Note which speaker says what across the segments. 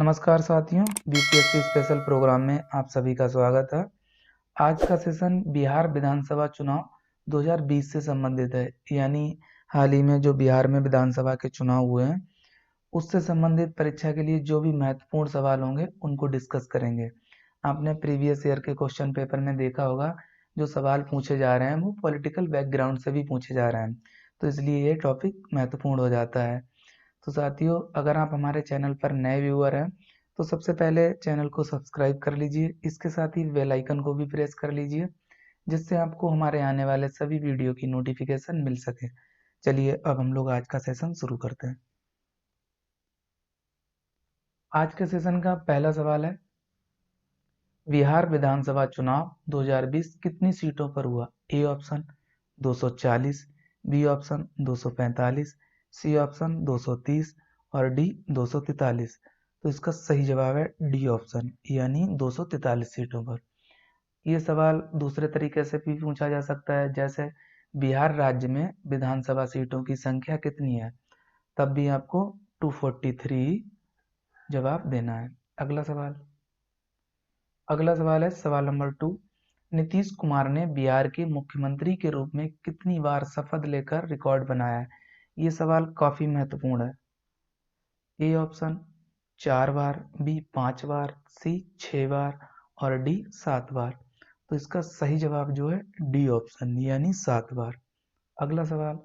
Speaker 1: नमस्कार साथियों, BPSC special programme में आप सभी का स्वागत है। आज का सेशन बिहार विधानसभा चुनाव 2020 से संबंधित है, यानी हाल ही में जो बिहार में विधानसभा के चुनाव हुए हैं उससे संबंधित परीक्षा के लिए जो भी महत्वपूर्ण सवाल होंगे उनको डिस्कस करेंगे। आपने प्रीवियस ईयर के क्वेश्चन पेपर में देखा होगा, जो सवाल पूछे जा रहे हैं वो पॉलिटिकल बैकग्राउंड से भी पूछे जा रहे हैं, तो इसलिए ये टॉपिक महत्वपूर्ण हो जाता है। तो साथियों, अगर आप हमारे चैनल पर नए व्यूअर हैं तो सबसे पहले चैनल को सब्सक्राइब कर लीजिए, इसके साथ ही बेल आइकन को भी प्रेस कर लीजिए, जिससे आपको हमारे आने वाले सभी वीडियो की नोटिफिकेशन मिल सके। चलिए अब हम लोग आज का सेशन शुरू करते हैं। आज के सेशन का पहला सवाल है, बिहार विधानसभा चुनाव 2020 कितनी सीटों पर हुआ? A option 240, B option 245, C option 230 और डी 243। तो इसका सही जवाब है डी ऑप्शन, यानी 243 सीटों पर। ये सवाल दूसरे तरीके से भी पूछा जा सकता है, जैसे बिहार राज्य में विधानसभा सीटों की संख्या कितनी है, तब भी आपको 243 जवाब देना है। अगला सवाल है सवाल नंबर 2। नीतीश कुमार ने बिहार के मुख्यमंत्री के रूप में कितनी बार शपथ लेकर रिकॉर्ड बनाया है? ये सवाल काफी महत्वपूर्ण है। ए ऑप्शन 4 बार, बी 5 बार, सी 6 बार और डी 7 बार। तो इसका सही जवाब जो है डी ऑप्शन, यानी 7 बार। अगला सवाल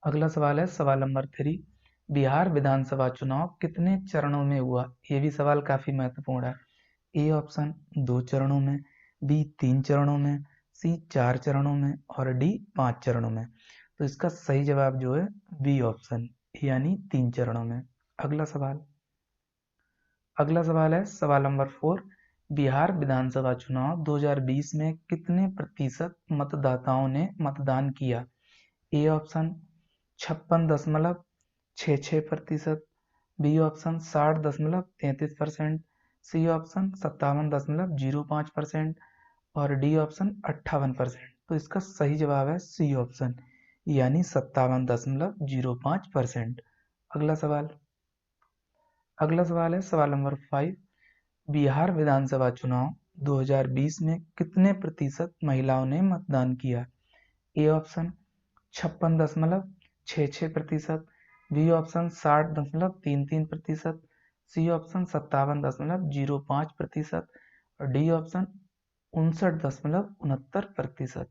Speaker 1: अगला सवाल है सवाल नंबर 3। बिहार विधानसभा चुनाव कितने चरणों में हुआ? ये भी सवाल काफी महत्वपूर्ण है। ए ऑप्शन 2 चरणों में, बी 3 चरणों में, सी 4 चरणों में और डी 5 चरणों में। तो इसका सही जवाब जो है बी ऑप्शन, यानी 3 चरणों में। अगला सवाल है सवाल नंबर 4। बिहार विधानसभा चुनाव 2020 में कितने प्रतिशत मतदाताओं ने मतदान किया? A option 56.66%, B option 60.33%, C option 57.05% और डी ऑप्शन 58%। तो इसका सही जवाब है सी ऑप्शन, यानी 57.05%। अगला सवाल है सवाल नंबर 5। बिहार विधानसभा चुनाव 2020 में कितने प्रतिशत महिलाओं ने मतदान किया? A option 56.66%, B option 60.33%, C option 57.05% और डी ऑप्शन 59.69%।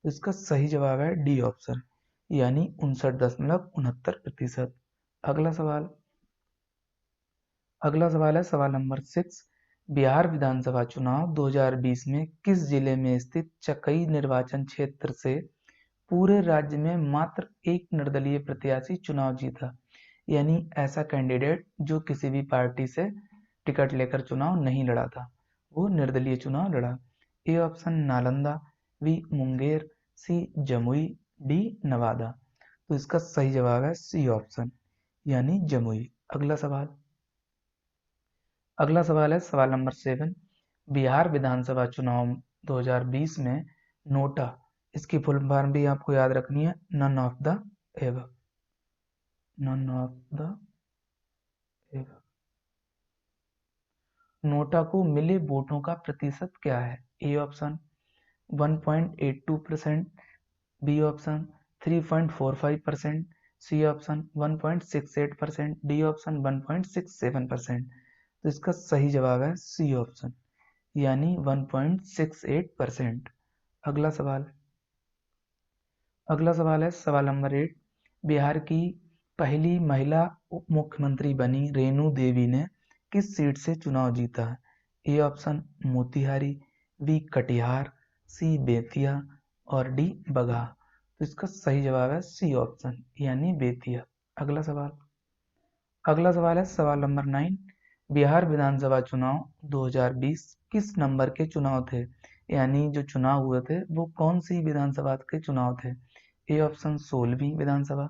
Speaker 1: तो इसका सही जवाब है डी ऑप्शन, यानी 59.69%। अगला सवाल है सवाल नंबर 6। बिहार विधानसभा चुनाव 2020 में किस जिले में स्थित चकई निर्वाचन क्षेत्र से पूरे राज्य में मात्र एक निर्दलीय प्रत्याशी चुनाव जीता? यानी ऐसा कैंडिडेट जो किसी भी पार्टी से टिकट लेकर चुनाव नहीं लड़ा था, वो निर्दलीय चुनाव लड़ा। A option Nalanda, B Munger, C Jamui, D Nawada. तो इसका सही जवाब है सी ऑप्शन, यानी जमुई। अगला सवाल है सवाल नंबर 7। बिहार विधानसभा चुनाव 2020 में नोटा, इसकी फुल फॉर्म भी आपको याद रखनी है, none of the above. NOTA को मिले वोटों का प्रतिशत क्या है? A option 1.82%, B option 3.45%, C option 1.68%, D option 1.67%। तो इसका सही जवाब है सी ऑप्शन, यानी 1.68%। अगला सवाल है सवाल नंबर 8। बिहार की पहली महिला उप मुख्यमंत्री बनी रेणु देवी ने किस सीट से चुनाव जीता है? A option Motihari, B Katihar, C Bettiah और डी बगहा। तो इसका सही जवाब है सी ऑप्शन, यानी बेतिया। अगला सवाल है सवाल नंबर 9। बिहार विधानसभा चुनाव 2020 किस नंबर के चुनाव थे? यानी जो चुनाव हुए थे वो कौन सी विधानसभा के चुनाव थे? ए ऑप्शन 16वीं विधानसभा,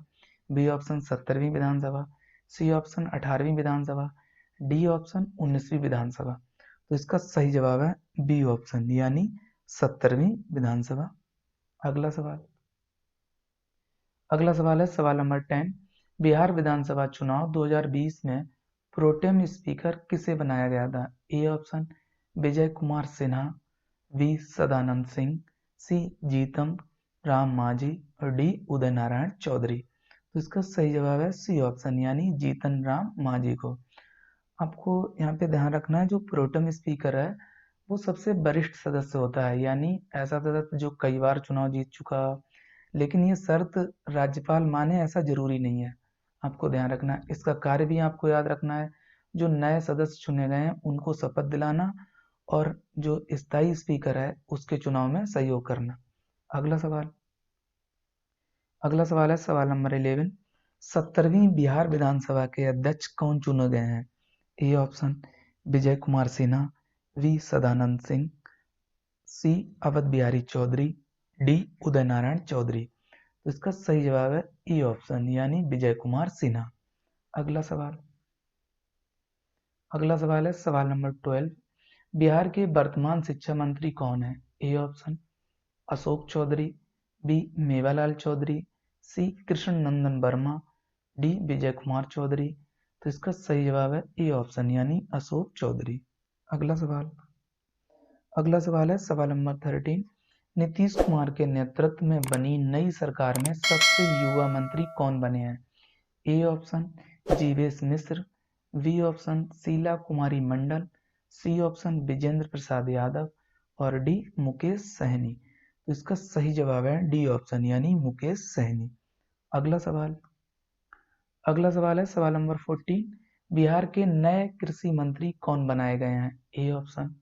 Speaker 1: बी ऑप्शन 17वीं विधानसभा, सी ऑप्शन 18वीं विधानसभा, डी ऑप्शन 19वीं विधानसभा। तो इसका सही जवाब है बी ऑप्शन, यानी 17वीं विधानसभा। अगला सवाल है सवाल नंबर 10। बिहार विधानसभा चुनाव 2020 में प्रोटेम स्पीकर किसे बनाया गया था? A option Vijay Kumar Sinha, B Sadanand Singh, C Jitan Ram Manjhi और डी उदय नारायण चौधरी। तो इसका सही जवाब है सी ऑप्शन यानी जीतन राम मांझी को। आपको यहाँ पे ध्यान रखना है जो प्रोटेम स्पीकर है वो सबसे वरिष्ठ सदस्य होता है, यानी ऐसा सदस्य जो कई बार चुनाव जीत चुका। लेकिन ये शर्त राज्यपाल माने ऐसा जरूरी नहीं है, आपको ध्यान रखना है। इसका कार्य भी आपको याद रखना है, जो नए सदस्य चुने गए हैं उनको शपथ दिलाना और जो स्थायी स्पीकर है उसके चुनाव में सहयोग करना। अगला सवाल है सवाल नंबर 11। 70वीं बिहार विधानसभा के अध्यक्ष कौन चुने गए हैं? A option Vijay Kumar Sinha, B Sadanand Singh, C Awadh Bihari Choudhary, D Uday Narayan Choudhary. तो इसका सही जवाब है ई ऑप्शन यानी विजय कुमार सिन्हा। अगला सवाल है सवाल नंबर 12। बिहार के वर्तमान शिक्षा मंत्री कौन है? A option Ashok Choudhary, B Mewalal Choudhary, C Krishna Nandan Verma, D Vijay Kumar Choudhary. तो इसका सही जवाब है ए ऑप्शन यानी अशोक चौधरी। अगला सवाल है सवाल नंबर 13। नीतीश कुमार के नेतृत्व में बनी नई सरकार में सबसे युवा मंत्री कौन बने हैं? A option Jivesh Mishra, B option Sheela Kumari Mandal, C option Vijendra Prasad Yadav और डी मुकेश सहनी। तो इसका सही जवाब है डी ऑप्शन यानी मुकेश सहनी। अगला सवाल है सवाल नंबर 14। बिहार के नए कृषि मंत्री कौन बनाए गए हैं? A option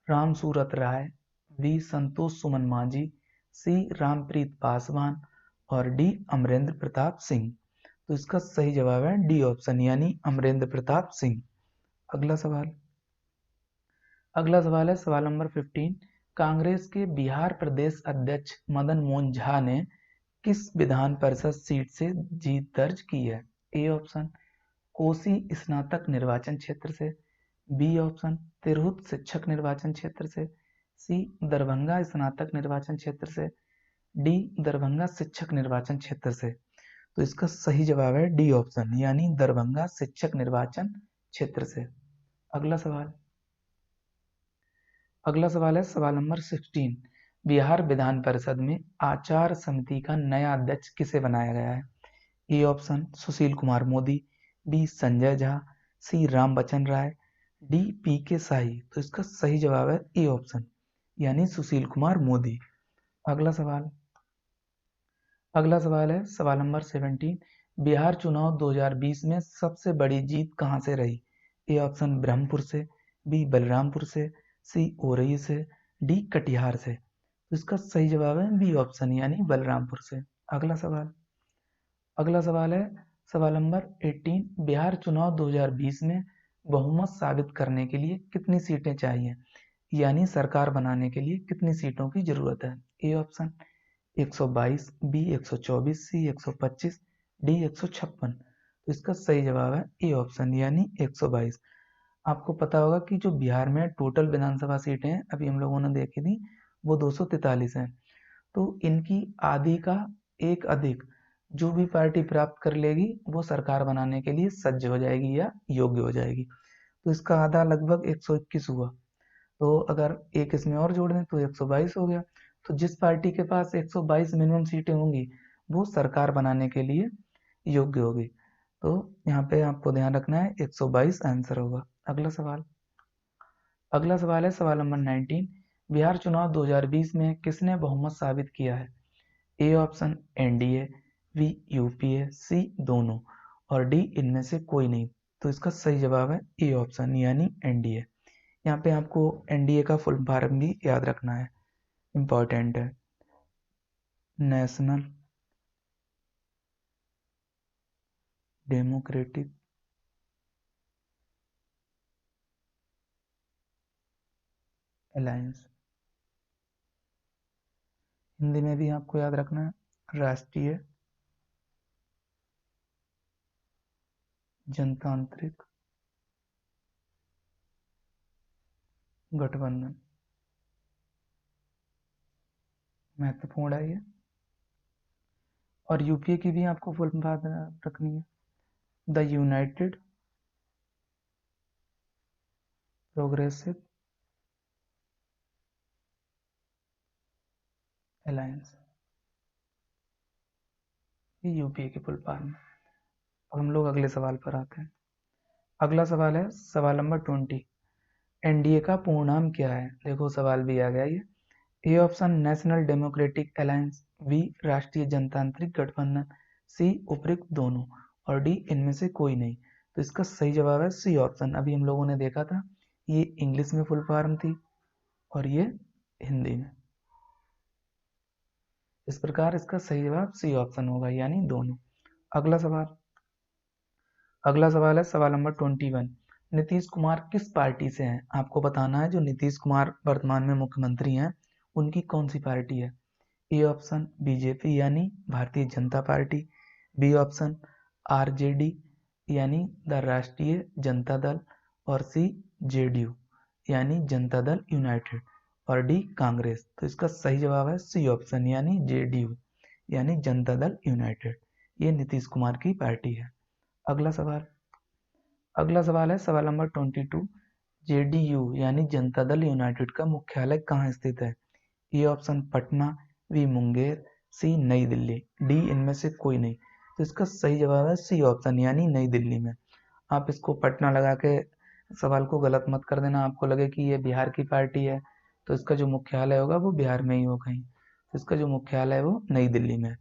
Speaker 1: Ram Surat Rai, B Santosh Suman Manjhi, C Rampreet Paswan और डी अमरेंद्र प्रताप सिंह। तो इसका सही जवाब है डी ऑप्शन यानी अमरेंद्र प्रताप सिंह। अगला सवाल है सवाल नंबर 15। कांग्रेस के बिहार प्रदेश अध्यक्ष मदन मोहन झा ने किस विधान परिषद सीट से जीत दर्ज की है? ए ऑप्शन कोसी स्नातक निर्वाचन क्षेत्र से, बी ऑप्शन तिरहुत शिक्षक निर्वाचन क्षेत्र से, सी दरभंगा स्नातक निर्वाचन क्षेत्र से, डी दरभंगा शिक्षक निर्वाचन क्षेत्र से। तो इसका सही जवाब है डी ऑप्शन यानी दरभंगा शिक्षक निर्वाचन क्षेत्र से। अगला सवाल है सवाल नंबर 16। बिहार विधान परिषद में आचार समिति का नया अध्यक्ष किसे बनाया गया है? A option Sushil Kumar Modi, B Sanjay Jha, C Ram Bachan Rai, D P के शाही। तो इसका सही जवाब है ए ऑप्शन यानी सुशील कुमार मोदी। अगला सवाल है सवाल नंबर 17। बिहार चुनाव 2020 में सबसे बड़ी जीत कहां से रही? ए ऑप्शन ब्रह्मपुर से, बी बलरामपुर से, सी ओरई से, डी कटिहार से। तो इसका सही जवाब है बी ऑप्शन यानी बलरामपुर से। अगला सवाल है सवाल नंबर 18। बिहार चुनाव 2020 में बहुमत साबित करने के लिए कितनी सीटें चाहिए, यानी सरकार बनाने के लिए कितनी सीटों की जरूरत है? A option 122, B 124, C 125, D 156। तो इसका सही जवाब है ए ऑप्शन यानी 122। आपको पता होगा कि जो बिहार में टोटल विधानसभा सीटें हैं अभी हम लोगों ने देखी थी वो 243 हैं। तो इनकी आधी का एक अधिक जो भी पार्टी प्राप्त कर लेगी वो सरकार बनाने के लिए सज्ज हो जाएगी या योग्य हो जाएगी। तो इसका आधा लगभग 121 हुआ, तो अगर एक इसमें और जोड़ दें तो 122 हो गया। तो जिस पार्टी के पास 122 मिनिमम सीटें होंगी वो सरकार बनाने के लिए योग्य होगी। तो यहाँ पे आपको ध्यान रखना है 122 आंसर होगा। अगला सवाल है सवाल नंबर 19। बिहार चुनाव 2020 में किसने बहुमत साबित किया है? A option NDA, B UPA, C दोनों और डी इनमें से कोई नहीं। तो इसका सही जवाब है ए ऑप्शन यानी एनडीए। यहाँ पे आपको एनडीए का फुल फॉर्म भी याद रखना है, इंपॉर्टेंट है। National Democratic alliance. हिंदी में भी आपको याद रखना है राष्ट्रीय जनतांत्रिक गठबंधन। महत्वपूर्ण है ये। और यूपीए की भी आपको फुल फॉर्म रखनी है, द यूनाइटेड प्रोग्रेसिव अलायंस, ये यूपीए की फुल फॉर्म है। अब हम लोग अगले सवाल पर आते हैं। अगला सवाल है सवाल नंबर 20। एनडीए का पूर्ण नाम क्या है? देखो सवाल भी आ गया ये। A option National Democratic Alliance, B राष्ट्रीय जनतांत्रिक गठबंधन, सी उपयुक्त दोनों, और डी इनमें से कोई नहीं। तो इसका सही जवाब है सी ऑप्शन। अभी हम लोगों ने देखा था, ये इंग्लिश में फुल फॉर्म थी और ये हिंदी में। इस प्रकार इसका सही जवाब सी ऑप्शन होगा, यानी दोनों। अगला सवाल। अगला सवाल है सवाल नंबर 21। नीतीश कुमार किस पार्टी से हैं? आपको बताना है जो नीतीश कुमार वर्तमान में मुख्यमंत्री हैं उनकी कौन सी पार्टी है। ए ऑप्शन बीजेपी यानी Bharatiya Janata party, B option RJD यानी द राष्ट्रीय जनता दल, और सी जेडीयू यानी जनता दल यूनाइटेड, और डी कांग्रेस। तो इसका सही जवाब है सी ऑप्शन यानी जेडीयू यानी जनता दल यूनाइटेड। ये नीतीश कुमार की पार्टी है। अगला सवाल। अगला सवाल है सवाल नंबर 22। जेडीयू यानी जनता दल यूनाइटेड का मुख्यालय कहाँ स्थित है? A option Patna, B Munger, C Nai Delhi, D इनमें से कोई नहीं। तो इसका सही जवाब है सी ऑप्शन यानी नई दिल्ली में। आप इसको पटना लगा के सवाल को गलत मत कर देना, आपको लगे कि ये बिहार की पार्टी है तो इसका जो मुख्यालय होगा वो बिहार में ही होगा कहीं। तो इसका जो मुख्यालय है वो नई दिल्ली में है।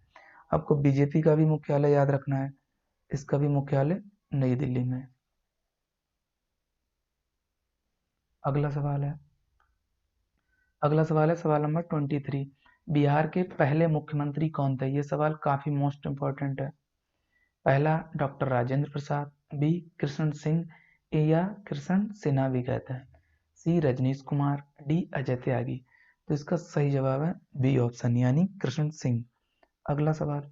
Speaker 1: आपको बीजेपी का भी मुख्यालय याद रखना है, इसका भी मुख्यालय नई दिल्ली में है। अगला सवाल है। अगला सवाल है सवाल नंबर 23। बिहार के पहले मुख्यमंत्री कौन थे? ये सवाल काफी मोस्ट इम्पोर्टेंट है। पहला डॉक्टर राजेंद्र प्रसाद, बी कृष्ण सिंह या कृष्ण सिन्हा भी कहते हैं, सी रजनीश कुमार, डी अजय त्यागी। तो इसका सही जवाब है बी ऑप्शन यानी कृष्ण सिंह। अगला सवाल।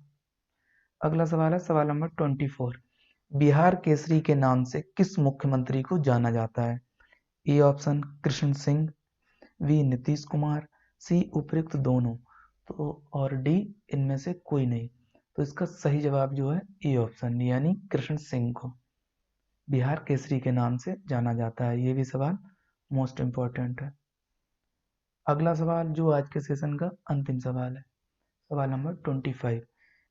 Speaker 1: अगला सवाल है सवाल नंबर 24। बिहार केसरी के नाम से किस मुख्यमंत्री को जाना जाता है? A option Krishna Singh, B Nitish Kumar, C उपयुक्त दोनों, तो और डी इनमें से कोई नहीं। तो इसका सही जवाब जो है ए ऑप्शन यानी कृष्ण सिंह को बिहार केसरी के नाम से जाना जाता है। ये भी सवाल मोस्ट इम्पोर्टेंट है। अगला सवाल जो आज के सेशन का अंतिम सवाल है, सवाल नंबर 25।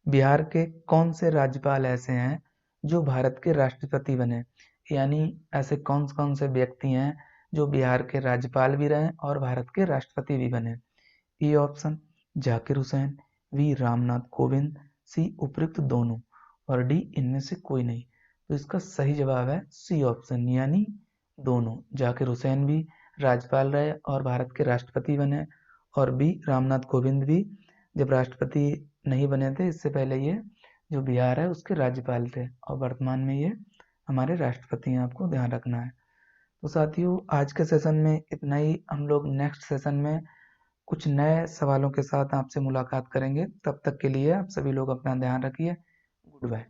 Speaker 1: बिहार के कौन से राज्यपाल ऐसे हैं जो भारत के राष्ट्रपति बने? यानी ऐसे कौन कौन से व्यक्ति हैं जो बिहार के राज्यपाल भी रहे और भारत के राष्ट्रपति भी बने? A option Zakir Hussain, B Ramnath Kovind, C उपयुक्त दोनों, और डी इनमें से कोई नहीं। तो इसका सही जवाब है सी ऑप्शन यानी दोनों। जाकिर हुसैन भी राज्यपाल रहे और भारत के राष्ट्रपति बने, और बी रामनाथ कोविंद भी जब राष्ट्रपति नहीं बने थे इससे पहले ये जो बिहार है उसके राज्यपाल थे, और वर्तमान में ये हमारे राष्ट्रपति हैं, आपको ध्यान रखना है। तो साथियों आज के सेशन में इतना ही। हम लोग नेक्स्ट सेशन में कुछ नए सवालों के साथ आपसे मुलाकात करेंगे। तब तक के लिए आप सभी लोग अपना ध्यान रखिए। Good bye.